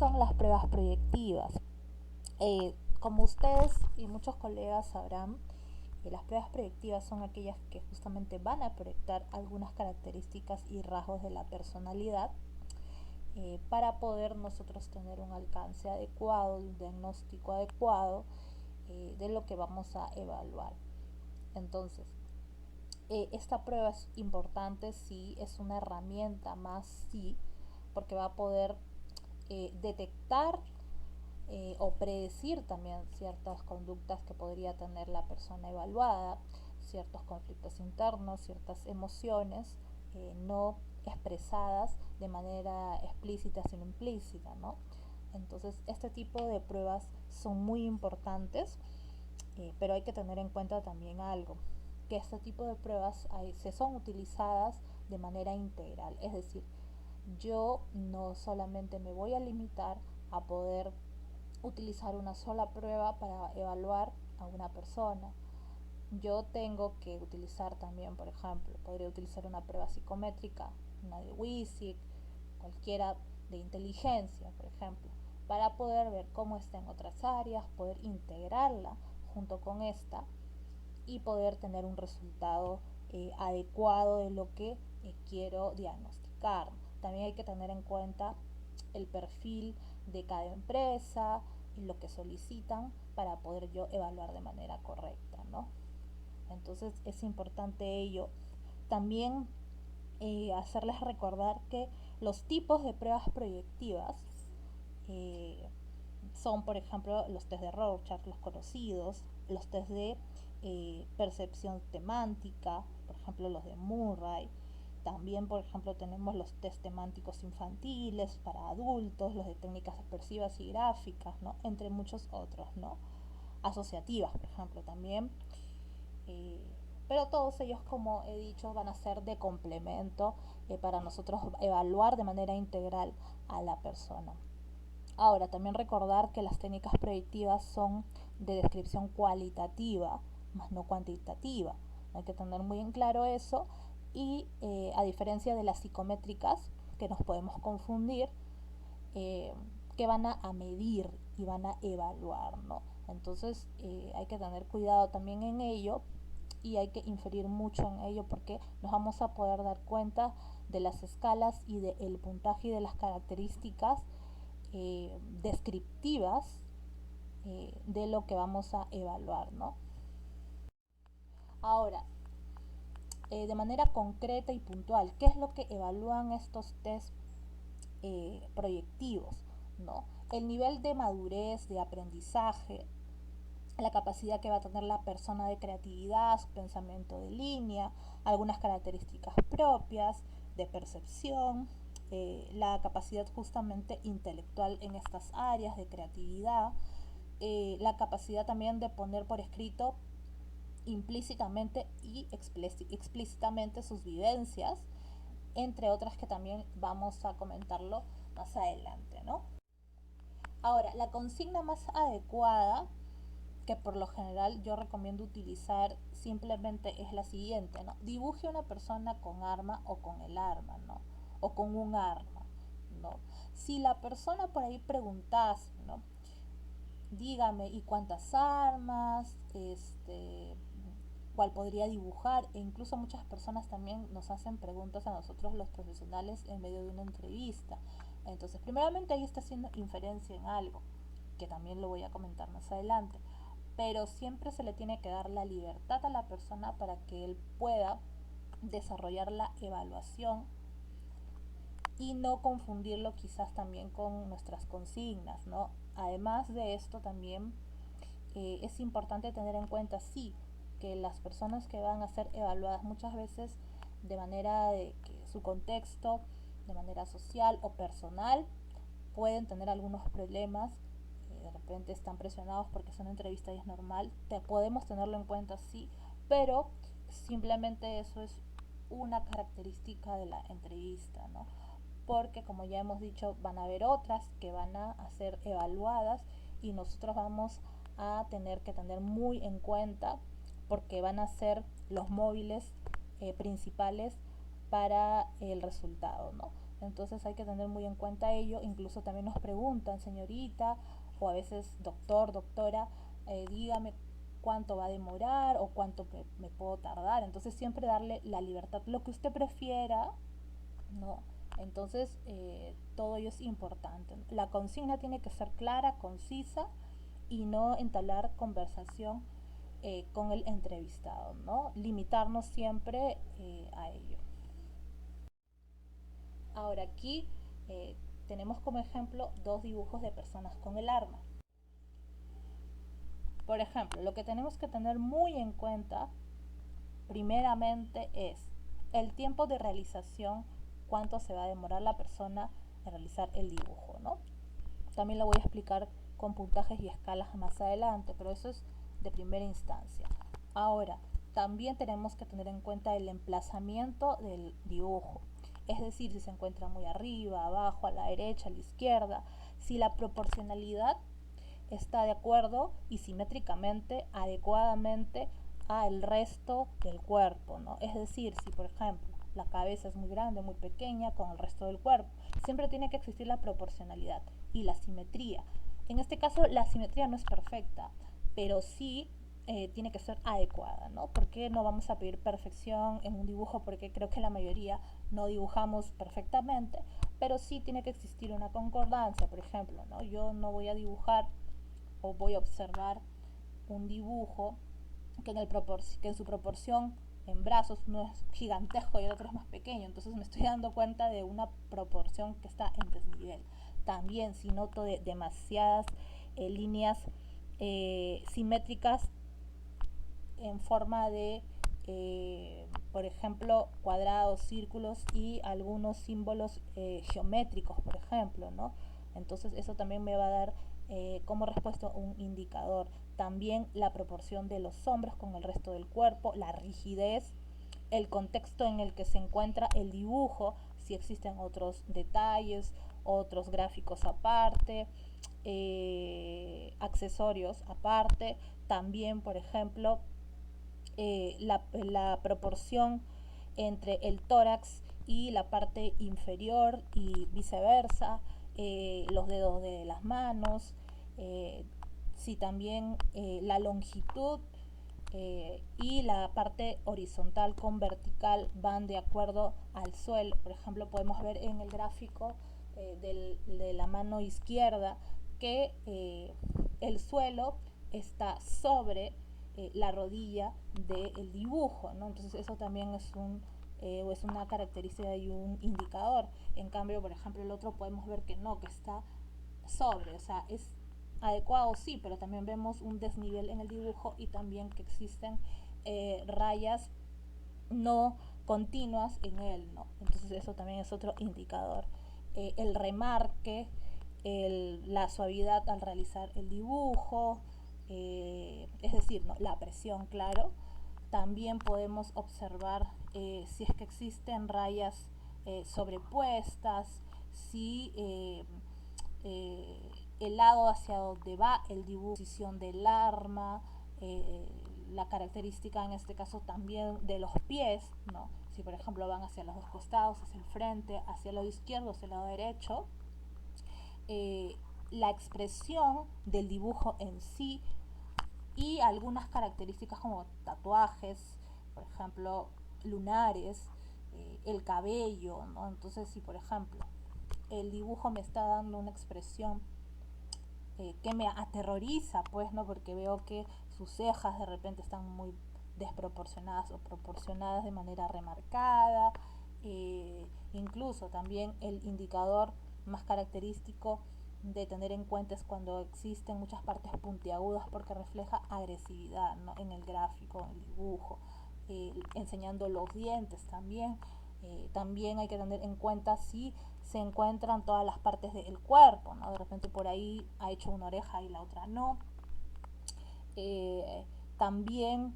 Son las pruebas proyectivas. Como ustedes y muchos colegas sabrán, las pruebas proyectivas son aquellas que justamente van a proyectar algunas características y rasgos de la personalidad para poder nosotros tener un alcance adecuado, un diagnóstico adecuado de lo que vamos a evaluar. Entonces, esta prueba es importante, sí, es una herramienta más, sí, porque va a poder detectar o predecir también ciertas conductas que podría tener la persona evaluada, ciertos conflictos internos, ciertas emociones no expresadas de manera explícita sino implícita, ¿no? Entonces este tipo de pruebas son muy importantes, pero hay que tener en cuenta también algo, que este tipo de pruebas se son utilizadas de manera integral, es decir, yo no solamente me voy a limitar a poder utilizar una sola prueba para evaluar a una persona. Yo tengo que utilizar también, por ejemplo, podría utilizar una prueba psicométrica, una de WYSIWYG, cualquiera de inteligencia, por ejemplo, para poder ver cómo está en otras áreas, poder integrarla junto con esta y poder tener un resultado adecuado de lo que quiero diagnosticar. También hay que tener en cuenta el perfil de cada empresa y lo que solicitan para poder yo evaluar de manera correcta, ¿no? Entonces es importante ello. También hacerles recordar que los tipos de pruebas proyectivas eh, son, por ejemplo, los test de Rorschach, los conocidos, los test de percepción semántica, por ejemplo, los de Murray. También, por ejemplo, tenemos los test semánticos infantiles para adultos, los de técnicas expresivas y gráficas, ¿no? Entre muchos otros, ¿no? Asociativas, por ejemplo, también. Eh, pero todos ellos, como he dicho, van a ser de complemento para nosotros evaluar de manera integral a la persona. Ahora, también recordar que las técnicas predictivas son de descripción cualitativa, más no cuantitativa. Hay que tener muy en claro eso. Y a diferencia de las psicométricas, que nos podemos confundir, que van a medir y van a evaluar, ¿no? Entonces hay que tener cuidado también en ello y hay que inferir mucho en ello porque nos vamos a poder dar cuenta de las escalas y del puntaje y de las características descriptivas de lo que vamos a evaluar, ¿no? Ahora, de manera concreta y puntual, ¿qué es lo que evalúan estos test proyectivos? ¿No? El nivel de madurez, de aprendizaje, la capacidad que va a tener la persona de creatividad, su pensamiento de línea, algunas características propias de percepción, la capacidad justamente intelectual en estas áreas de creatividad, la capacidad también de poner por escrito implícitamente y explícitamente sus vivencias, entre otras que también vamos a comentarlo más adelante, ¿no? Ahora, la consigna más adecuada que por lo general yo recomiendo utilizar simplemente es la siguiente, ¿no? Dibuje una persona con arma o con el arma, ¿no? O con un arma, ¿no? Si la persona por ahí preguntase, ¿no? Dígame, ¿y cuántas armas? ¿Cuál podría dibujar? E incluso muchas personas también nos hacen preguntas a nosotros los profesionales en medio de una entrevista. Entonces, primeramente ahí está haciendo inferencia en algo, que también lo voy a comentar más adelante. Pero siempre se le tiene que dar la libertad a la persona para que él pueda desarrollar la evaluación y no confundirlo quizás también con nuestras consignas, ¿no? Además de esto también es importante tener en cuenta, sí, que las personas que van a ser evaluadas muchas veces de manera de que su contexto, de manera social o personal, pueden tener algunos problemas, de repente están presionados porque es una entrevista y es normal, podemos tenerlo en cuenta, sí, pero simplemente eso es una característica de la entrevista, ¿no? Porque como ya hemos dicho, van a haber otras que van a ser evaluadas y nosotros vamos a tener que tener muy en cuenta porque van a ser los móviles principales para el resultado, ¿no? Entonces hay que tener muy en cuenta ello. Incluso también nos preguntan, señorita, o a veces doctor, doctora, dígame cuánto va a demorar o cuánto me puedo tardar. Entonces siempre darle la libertad, lo que usted prefiera, ¿no? Entonces todo ello es importante. La consigna tiene que ser clara, concisa y no entablar conversación con el entrevistado, ¿no? Limitarnos siempre a ello. Ahora aquí eh, tenemos como ejemplo dos dibujos de personas con el arma. Por ejemplo, lo que tenemos que tener muy en cuenta primeramente es el tiempo de realización, cuánto se va a demorar la persona en realizar el dibujo, ¿no? También lo voy a explicar con puntajes y escalas más adelante, pero eso es de primera instancia. Ahora, también tenemos que tener en cuenta el emplazamiento del dibujo, es decir, si se encuentra muy arriba, abajo, a la derecha, a la izquierda, si la proporcionalidad está de acuerdo y simétricamente, adecuadamente al resto del cuerpo, ¿no? Es decir, si por ejemplo la cabeza es muy grande, muy pequeña con el resto del cuerpo, siempre tiene que existir la proporcionalidad y la simetría. En este caso la simetría no es perfecta, pero sí tiene que ser adecuada, ¿no? ¿Por qué no vamos a pedir perfección en un dibujo? Porque creo que la mayoría no dibujamos perfectamente, pero sí tiene que existir una concordancia. Por ejemplo, ¿no? Yo no voy a dibujar o voy a observar un dibujo que en su proporción en brazos uno es gigantesco y el otro es más pequeño, entonces me estoy dando cuenta de una proporción que está en desnivel. También si noto demasiadas líneas simétricas en forma de, por ejemplo, cuadrados, círculos y algunos símbolos geométricos, por ejemplo, ¿no? Entonces eso también me va a dar como respuesta un indicador. También la proporción de los hombros con el resto del cuerpo, la rigidez, el contexto en el que se encuentra el dibujo, si existen otros detalles, otros gráficos aparte, accesorios aparte, también por ejemplo la proporción entre el tórax y la parte inferior y viceversa, los dedos de las manos, si también la longitud y la parte horizontal con vertical van de acuerdo al suelo. Por ejemplo, podemos ver en el gráfico de la mano izquierda que el suelo está sobre la rodilla del dibujo, ¿no? Entonces eso también es una característica y un indicador. En cambio, por ejemplo, el otro podemos ver que no, que está sobre, o sea, es adecuado sí, pero también vemos un desnivel en el dibujo y también que existen rayas no continuas en él, ¿no? Entonces eso también es otro indicador. El remarque, la suavidad al realizar el dibujo, es decir, ¿no? La presión, claro. También podemos observar si es que existen rayas sobrepuestas, si el lado hacia donde va el dibujo, posición del arma, la característica en este caso también de los pies, ¿no? Si por ejemplo van hacia los dos costados, hacia el frente, hacia el lado izquierdo, hacia el lado derecho, eh, la expresión del dibujo en sí y algunas características como tatuajes, por ejemplo, lunares, el cabello, ¿no? Entonces, si por ejemplo el dibujo me está dando una expresión que me aterroriza, pues, ¿no? Porque veo que sus cejas de repente están muy desproporcionadas o proporcionadas de manera remarcada, incluso también el indicador más característico de tener en cuenta es cuando existen muchas partes puntiagudas porque refleja agresividad, ¿no? En el gráfico, en el dibujo, enseñando los dientes también. También hay que tener en cuenta si se encuentran todas las partes del cuerpo, ¿no? De repente por ahí ha hecho una oreja y la otra no. También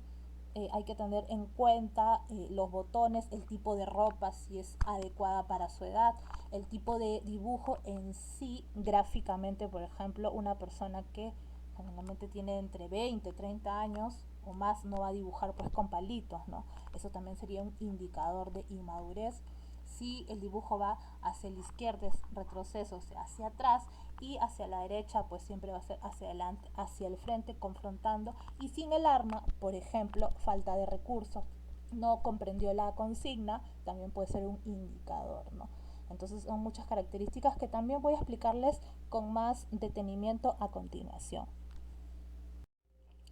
hay que tener en cuenta los botones, el tipo de ropa, si es adecuada para su edad, el tipo de dibujo en sí, gráficamente, por ejemplo, una persona que generalmente tiene entre 20, 30 años o más no va a dibujar pues con palitos, ¿no? Eso también sería un indicador de inmadurez. Si el dibujo va hacia la izquierda es retroceso, o sea, hacia atrás, y hacia la derecha pues siempre va a ser hacia adelante, hacia el frente, confrontando. Y sin el arma, por ejemplo, falta de recursos, no comprendió la consigna, también puede ser un indicador, ¿no? Entonces son muchas características que también voy a explicarles con más detenimiento a continuación.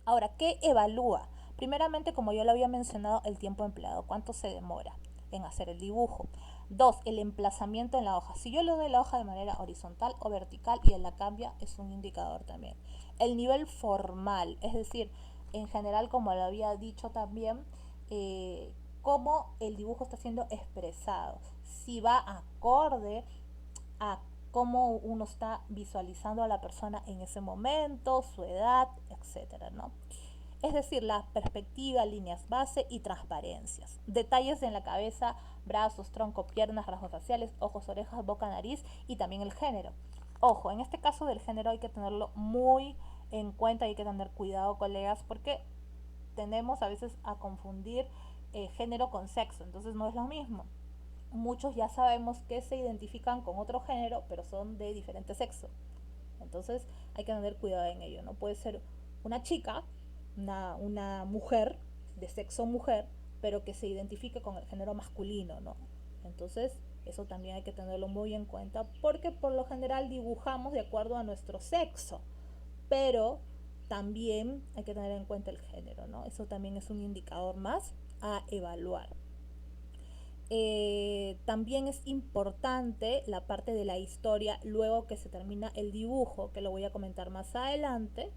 Ahora, ¿qué evalúa? Primeramente, como yo lo había mencionado, el tiempo empleado, cuánto se demora en hacer el dibujo. Dos, el emplazamiento en la hoja. Si yo le doy la hoja de manera horizontal o vertical y él la cambia, es un indicador también. El nivel formal, es decir, en general, como lo había dicho también, cómo el dibujo está siendo expresado. Si va acorde a cómo uno está visualizando a la persona en ese momento, su edad, etcétera, ¿no? Es decir, la perspectiva, líneas base y transparencias. Detalles en la cabeza, brazos, tronco, piernas, rasgos faciales, ojos, orejas, boca, nariz y también el género. Ojo, en este caso del género hay que tenerlo muy en cuenta, hay que tener cuidado, colegas, porque tendemos a veces a confundir género con sexo, entonces no es lo mismo. Muchos ya sabemos que se identifican con otro género, pero son de diferente sexo. Entonces hay que tener cuidado en ello. No puede ser una chica, una mujer de sexo mujer, pero que se identifique con el género masculino, ¿no? Entonces eso también hay que tenerlo muy en cuenta porque por lo general dibujamos de acuerdo a nuestro sexo, pero también hay que tener en cuenta el género, ¿no? Eso también es un indicador más a evaluar. También es importante la parte de la historia luego que se termina el dibujo, que lo voy a comentar más adelante.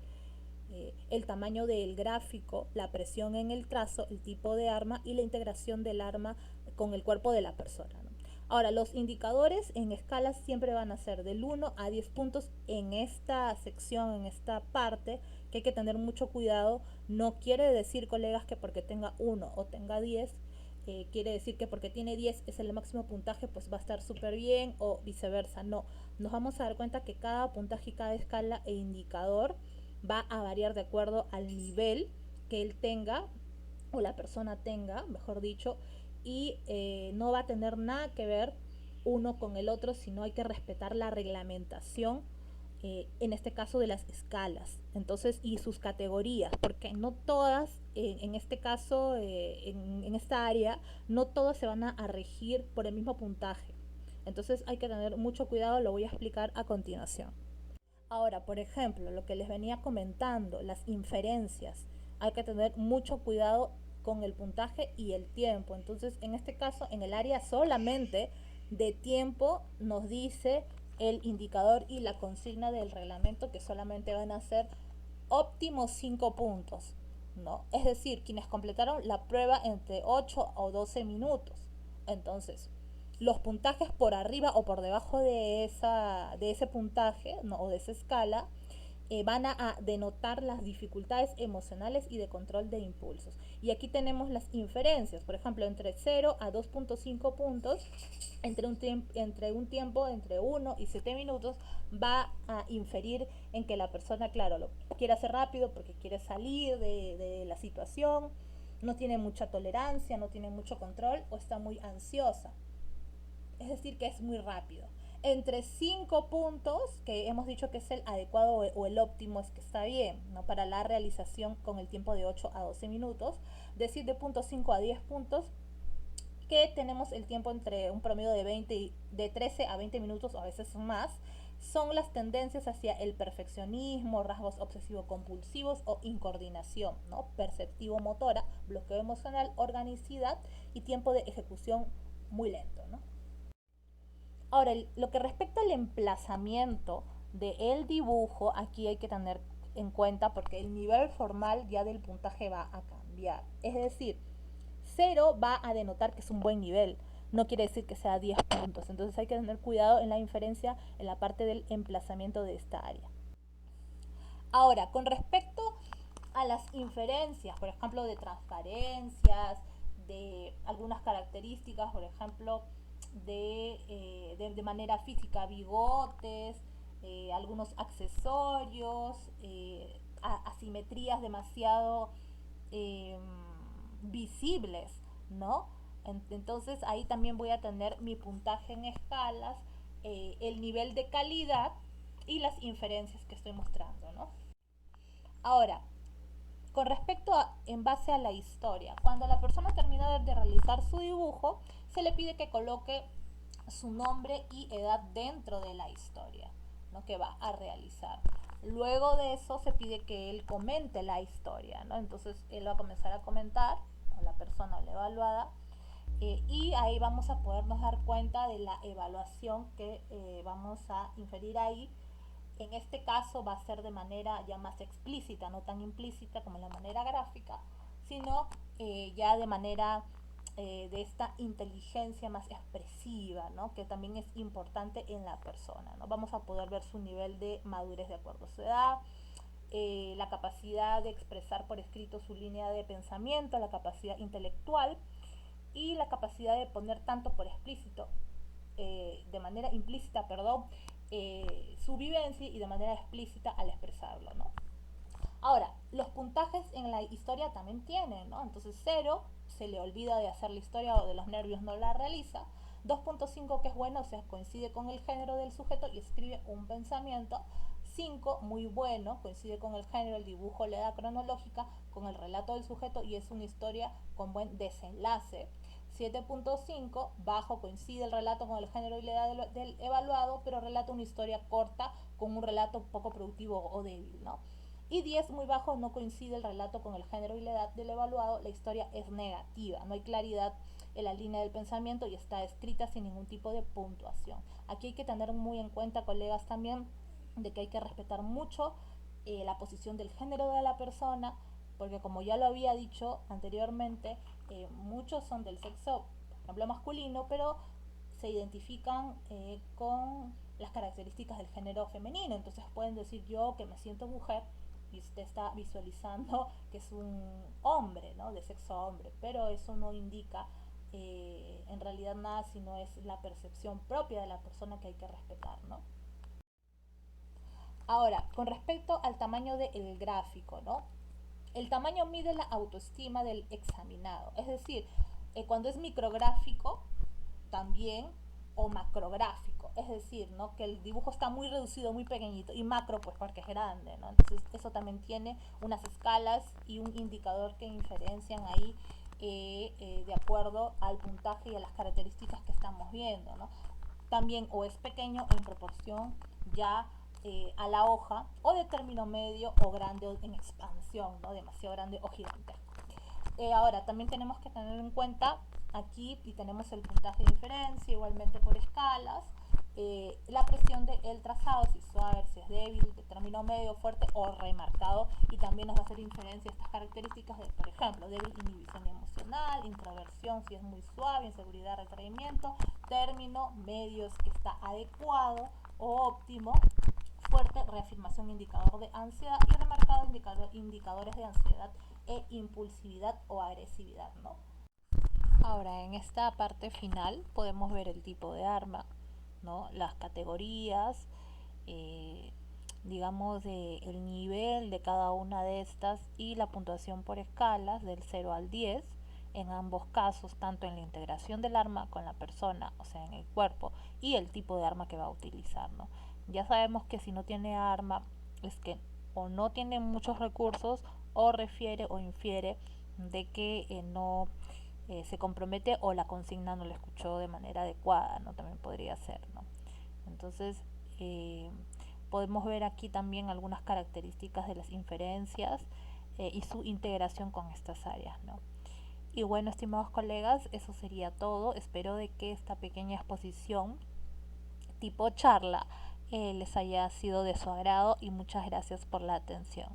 El tamaño del gráfico, la presión en el trazo, el tipo de arma y la integración del arma con el cuerpo de la persona, ¿no? Ahora, los indicadores en escalas siempre van a ser del 1 a 10 puntos en esta sección, en esta parte, que hay que tener mucho cuidado. No quiere decir, colegas, que porque tenga 1 o tenga 10, quiere decir que porque tiene 10 es el máximo puntaje, pues va a estar súper bien o viceversa. No, nos vamos a dar cuenta que cada puntaje y cada escala e indicador va a variar de acuerdo al nivel que él tenga o la persona tenga, mejor dicho, y no va a tener nada que ver uno con el otro, sino hay que respetar la reglamentación, en este caso de las escalas, entonces, y sus categorías, porque no todas, en este caso, en esta área, no todas se van a regir por el mismo puntaje. Entonces hay que tener mucho cuidado, lo voy a explicar a continuación. Ahora, por ejemplo, lo que les venía comentando, las inferencias, hay que tener mucho cuidado con el puntaje y el tiempo. Entonces, en este caso, en el área solamente de tiempo, nos dice el indicador y la consigna del reglamento que solamente van a ser óptimos 5 puntos, ¿no? Es decir, quienes completaron la prueba entre 8 o 12 minutos. Entonces, los puntajes por arriba o por debajo de ese puntaje, ¿no? O de esa escala, van a denotar las dificultades emocionales y de control de impulsos. Y aquí tenemos las inferencias, por ejemplo, entre 0 a 2.5 puntos, entre un tiempo entre 1 y 7 minutos, va a inferir en que la persona, claro, lo quiere hacer rápido porque quiere salir de la situación, no tiene mucha tolerancia, no tiene mucho control o está muy ansiosa, es decir, que es muy rápido. Entre 5 puntos, que hemos dicho que es el adecuado o el óptimo, es que está bien, ¿no? Para la realización con el tiempo de 8 a 12 minutos. Decir de punto 5 a 10 puntos, que tenemos el tiempo entre un promedio de 13 a 20 minutos o a veces más, son las tendencias hacia el perfeccionismo, rasgos obsesivo-compulsivos o incoordinación, ¿no? Perceptivo-motora, bloqueo emocional, organicidad y tiempo de ejecución muy lento, ¿no? Ahora, lo que respecta al emplazamiento del dibujo, aquí hay que tener en cuenta porque el nivel formal ya del puntaje va a cambiar. Es decir, 0 va a denotar que es un buen nivel, no quiere decir que sea 10 puntos. Entonces hay que tener cuidado en la inferencia en la parte del emplazamiento de esta área. Ahora, con respecto a las inferencias, por ejemplo, de transparencias, de algunas características, por ejemplo, de manera física, bigotes, algunos accesorios, asimetrías demasiado eh, visibles, ¿no? Entonces ahí también voy a tener mi puntaje en escalas, el nivel de calidad y las inferencias que estoy mostrando, ¿no? Ahora, con respecto a, en base a la historia, cuando la persona termina de realizar su dibujo, se le pide que coloque su nombre y edad dentro de la historia, ¿no?, que va a realizar. Luego de eso se pide que él comente la historia, ¿no? Entonces él va a comenzar a comentar, o la persona o la evaluada, y ahí vamos a podernos dar cuenta de la evaluación que vamos a inferir ahí. En este caso va a ser de manera ya más explícita, no tan implícita como en la manera gráfica, sino ya de manera de esta inteligencia más expresiva, ¿no?, que también es importante en la persona, ¿no? Vamos a poder ver su nivel de madurez de acuerdo a su edad, la capacidad de expresar por escrito su línea de pensamiento, la capacidad intelectual y la capacidad de poner tanto por explícito, de manera implícita, perdón, su vivencia y de manera explícita al expresarlo, ¿no? Ahora, los puntajes en la historia también tienen, ¿no? Entonces 0, se le olvida de hacer la historia o de los nervios no la realiza. 2.5, que es bueno, o sea, coincide con el género del sujeto y escribe un pensamiento. 5, muy bueno, coincide con el género, el dibujo, la edad cronológica, con el relato del sujeto y es una historia con buen desenlace. 7.5, bajo, coincide el relato con el género y la edad del evaluado, pero relata una historia corta con un relato poco productivo o débil, ¿no? Y 10, muy bajo, no coincide el relato con el género y la edad del evaluado, la historia es negativa, no hay claridad en la línea del pensamiento y está escrita sin ningún tipo de puntuación. Aquí hay que tener muy en cuenta, colegas, también de que hay que respetar mucho la posición del género de la persona, porque como ya lo había dicho anteriormente, muchos son del sexo, por ejemplo, masculino, pero se identifican con las características del género femenino. Entonces pueden decir yo que me siento mujer y usted está visualizando que es un hombre, ¿no?, de sexo hombre, pero eso no indica en realidad nada, sino es la percepción propia de la persona que hay que respetar, ¿no? Ahora, con respecto al tamaño del gráfico, ¿no? El tamaño mide la autoestima del examinado, es decir, cuando es micrográfico también, o macrográfico, es decir, ¿no?, que el dibujo está muy reducido, muy pequeñito, y macro pues porque es grande, ¿no? Entonces eso también tiene unas escalas y un indicador que inferencian ahí de acuerdo al puntaje y a las características que estamos viendo, ¿no? También o es pequeño en proporción ya a la hoja, o de término medio o grande en expansión, ¿no?, demasiado grande o gigantesco. Ahora, también tenemos que tener en cuenta aquí, y tenemos el puntaje de diferencia, igualmente por escalas, la presión del trazado, si es suave, si es débil, de término medio, fuerte o remarcado, y también nos va a hacer inferencia estas características de, por ejemplo, débil inhibición emocional, introversión si es muy suave, inseguridad, retraimiento, término medio es que está adecuado o óptimo, fuerte, reafirmación, indicador de ansiedad, y remarcado, indicadores de ansiedad e impulsividad o agresividad, ¿no? Ahora, en esta parte final podemos ver el tipo de arma, ¿no?, las categorías, eh, digamos, el nivel de cada una de estas y la puntuación por escalas del 0 al 10, en ambos casos, tanto en la integración del arma con la persona, o sea, en el cuerpo, y el tipo de arma que va a utilizar, ¿no? Ya sabemos que si no tiene arma es que o no tiene muchos recursos, o refiere o infiere de que no se compromete, o la consigna no la escuchó de manera adecuada, ¿no? También podría ser, ¿no? Entonces, podemos ver aquí también algunas características de las inferencias y su integración con estas áreas, ¿no? Y bueno, estimados colegas, eso sería todo. Espero de que esta pequeña exposición tipo charla les haya sido de su agrado, y muchas gracias por la atención.